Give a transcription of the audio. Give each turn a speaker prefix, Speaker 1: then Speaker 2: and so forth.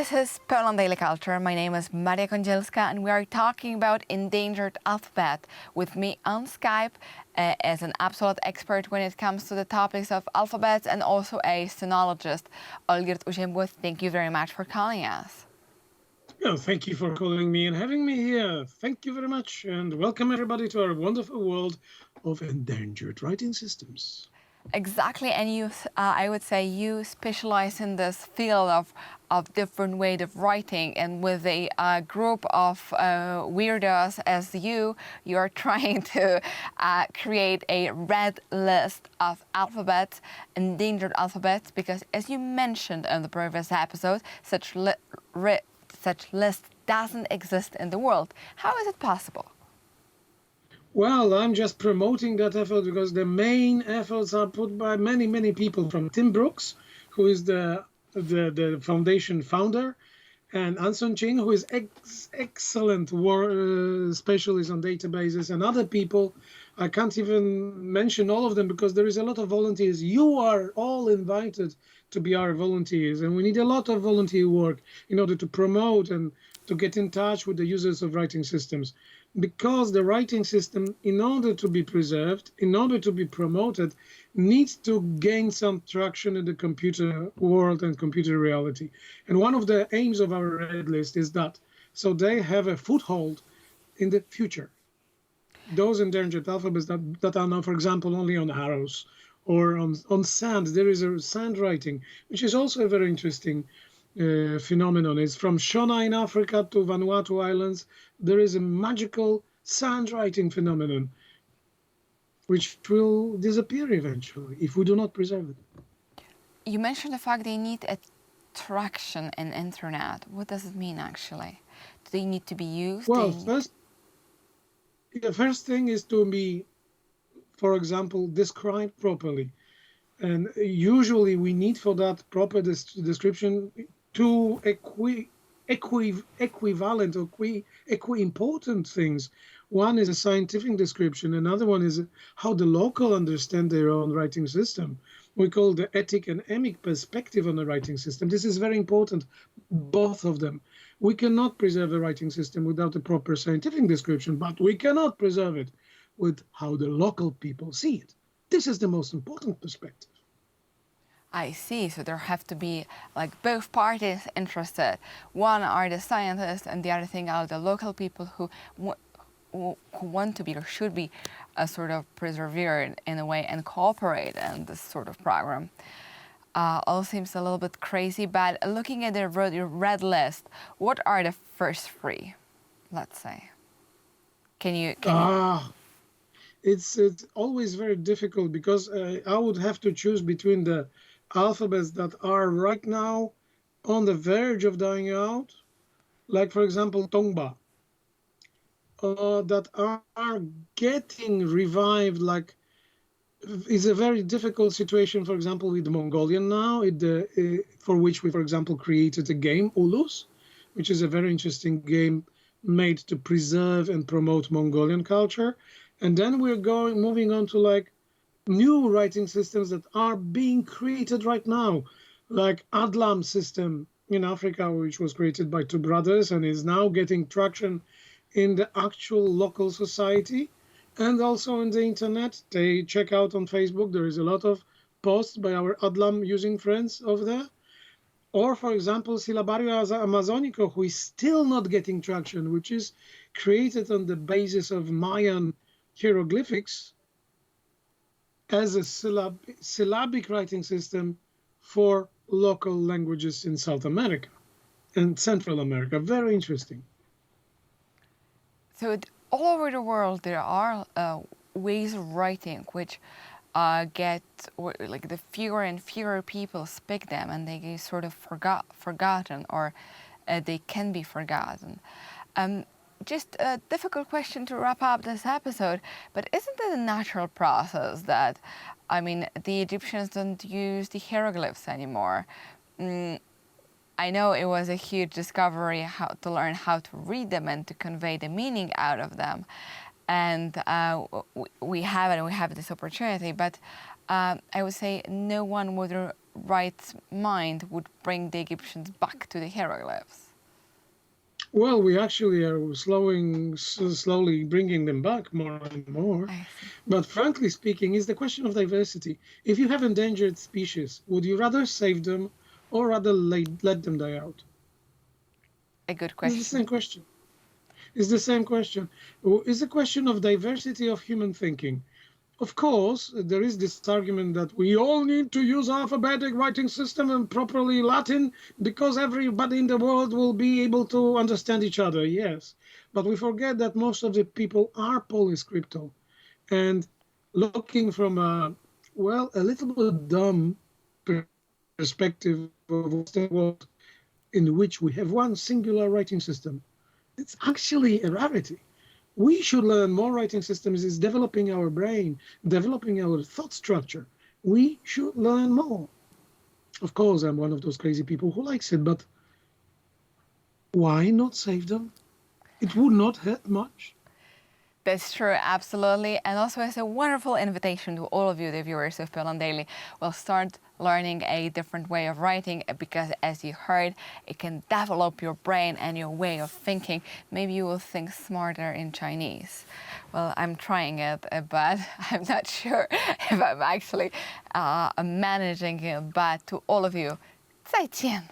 Speaker 1: This is Poland Daily Culture. My name is Maria Kądzielska and we are talking about endangered alphabet. With me on Skype as an absolute expert when it comes to the topics of alphabets and also a phonologist, Olgierd Uziembło. Thank you very much for calling us.
Speaker 2: Oh, thank you for calling me and having me here. Thank you very much and welcome everybody to our wonderful world of endangered writing systems.
Speaker 1: Exactly, and you, I would say you specialize in this field of different ways of writing, and with a group of weirdos as you are trying to create a red list of alphabets, endangered alphabets, because as you mentioned in the previous episode, such list doesn't exist in the world. How is it possible?
Speaker 2: Well, I'm just promoting that effort because the main efforts are put by many, many people, from Tim Brooks, who is the foundation founder, and Anson Ching, who is excellent specialist on databases, and other people. I can't even mention all of them because there is a lot of volunteers. You are all invited to be our volunteers, and we need a lot of volunteer work in order to promote and to get in touch with the users of writing systems. Because the writing system, in order to be preserved, in order to be promoted, needs to gain some traction in the computer world and computer reality. And one of the aims of our red list is that, so they have a foothold in the future. Those endangered alphabets that are now, for example, only on arrows or on sand. There is a sand writing, which is also a very interesting phenomenon. It's from Shona in Africa to Vanuatu Islands. There is a magical sand writing phenomenon which will disappear eventually if we do not preserve it.
Speaker 1: You mentioned the fact they need a traction in internet. What does it mean actually? Do they need to be used?
Speaker 2: Well, the first thing is to be, for example, described properly. And usually we need for that proper description two equivalent or equi-important things. One is a scientific description. Another one is how the local understand their own writing system. We call the ethic and emic perspective on the writing system. This is very important, both of them. We cannot preserve the writing system without a proper scientific description, but we cannot preserve it with how the local people see it. This is the most important perspective.
Speaker 1: I see. So there have to be like both parties interested. One are the scientists, and the other thing are the local people who want to be or should be sort of persevered in a way and cooperate in this sort of program. All seems a little bit crazy, but looking at the red list, what are the first three, let's say? Can you?
Speaker 2: It's always very difficult because I would have to choose between the alphabets that are right now on the verge of dying out, like, for example, Tongba, that are getting revived. Like, it's a very difficult situation, for example, with Mongolian now, for which we, for example, created a game, Ulus, which is a very interesting game made to preserve and promote Mongolian culture. And then we're moving on to like new writing systems that are being created right now, like Adlam system in Africa, which was created by two brothers and is now getting traction in the actual local society and also on the internet. They check out on Facebook. There is a lot of posts by our Adlam using friends over there. Or, for example, Silabario Amazonico, who is still not getting traction, which is created on the basis of Mayan hieroglyphics as a syllabic writing system for local languages in South America and Central America. Very interesting.
Speaker 1: So all over the world, there are ways of writing which like the fewer and fewer people speak them, and they get sort of forgotten, or they can be forgotten. Just a difficult question to wrap up this episode, but isn't it a natural process that, I mean, the Egyptians don't use the hieroglyphs anymore? I know it was a huge discovery how to learn how to read them and to convey the meaning out of them. And we have this opportunity, but I would say no one would right mind would bring the Egyptians back to the hieroglyphs?
Speaker 2: Well, we actually are slowly bringing them back more and more.
Speaker 1: I see.
Speaker 2: But frankly speaking, it's the question of diversity. If you have endangered species, would you rather save them or rather let them die out?
Speaker 1: A good
Speaker 2: It's the
Speaker 1: question.
Speaker 2: same question. It's the same question. It's a question of diversity of human thinking. Of course, there is this argument that we all need to use alphabetic writing system and properly Latin because everybody in the world will be able to understand each other. Yes, but we forget that most of the people are polyscriptal, and looking from a little bit dumb perspective of the world in which we have one singular writing system, it's actually a rarity. We should learn more writing systems. Is developing our brain, developing our thought structure. We should learn more. Of course, I'm one of those crazy people who likes it, but why not save them? It would not hurt much.
Speaker 1: That's true, absolutely. And also it's a wonderful invitation to all of you, the viewers of Pilon Daily. We'll start learning a different way of writing because, as you heard, it can develop your brain and your way of thinking. Maybe you will think smarter in Chinese. Well, I'm trying it, but I'm not sure if I'm actually managing it. But to all of you, 再见.